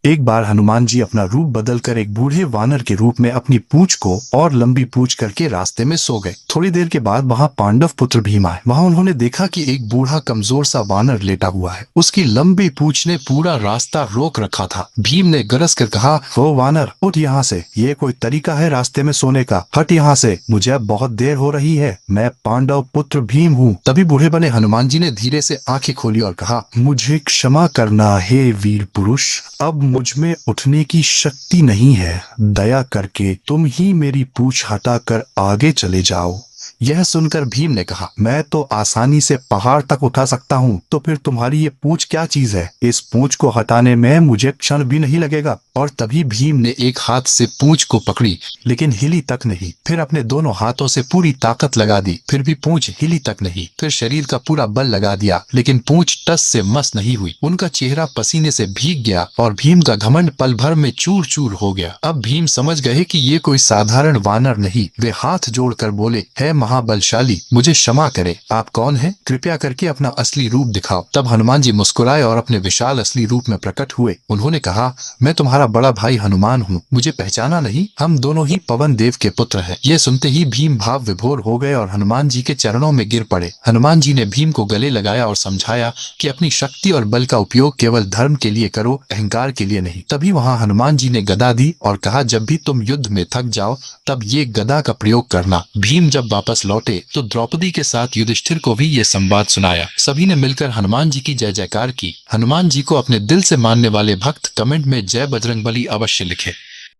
एक बार हनुमान जी अपना रूप बदलकर एक बूढ़े वानर के रूप में अपनी पूंछ को और लंबी पूंछ करके रास्ते में सो गए। थोड़ी देर के बाद वहां पांडव पुत्र भीम आए। वहां उन्होंने देखा कि एक बूढ़ा कमजोर सा वानर लेटा हुआ है। उसकी लंबी पूंछ ने पूरा रास्ता रोक रखा था। भीम ने गरज कर कहा, वो वानर, उठ यहाँ से, ये कोई तरीका है रास्ते में सोने का? हट यहाँ से, मुझे अब बहुत देर हो रही है, मैं पांडव पुत्र भीम हूँ। तभी बूढ़े बने हनुमान जी ने धीरे से आंखें खोली और कहा, मुझे क्षमा करना हे वीर पुरुष, अब मुझ में उठने की शक्ति नहीं है। दया करके तुम ही मेरी पूंछ हटाकर आगे चले जाओ। यह सुनकर भीम ने कहा, मैं तो आसानी से पहाड़ तक उठा सकता हूँ, तो फिर तुम्हारी ये पूंछ क्या चीज है? इस पूंछ को हटाने में मुझे क्षण भी नहीं लगेगा। और तभी भीम ने एक हाथ से पूंछ को पकड़ी, लेकिन हिली तक नहीं। फिर अपने दोनों हाथों से पूरी ताकत लगा दी, फिर भी पूंछ हिली तक नहीं। फिर शरीर का पूरा बल लगा दिया, लेकिन पूंछ टस से मस नहीं हुई। उनका चेहरा पसीने से भीग गया और भीम का घमंड पल भर में चूर चूर हो गया। अब भीम समझ गए कि ये कोई साधारण वानर नहीं। वे हाथ जोड़कर बोले, है महाबलशाली, मुझे क्षमा करे। आप कौन हैं? कृपया करके अपना असली रूप दिखाओ। तब हनुमान जी मुस्कुराए और अपने विशाल असली रूप में प्रकट हुए। उन्होंने कहा, मैं तुम्हारा बड़ा भाई हनुमान हूँ, मुझे पहचाना नहीं? हम दोनों ही पवन देव के पुत्र हैं। ये सुनते ही भीम भाव विभोर हो गए और हनुमान जी के चरणों में गिर पड़े। हनुमान जी ने भीम को गले लगाया और समझाया कि अपनी शक्ति और बल का उपयोग केवल धर्म के लिए करो, अहंकार के लिए नहीं। तभी वहाँ हनुमान जी ने गदा दी और कहा, जब भी तुम युद्ध में थक जाओ तब ये गदा का प्रयोग करना। भीम जब वापस लौटे तो द्रौपदी के साथ युधिष्ठिर को भी ये संवाद सुनाया। सभी ने मिलकर हनुमान जी की जय जयकार की। हनुमान जी को अपने दिल से मानने वाले भक्त कमेंट में जय बजरंगबली अवश्य लिखे।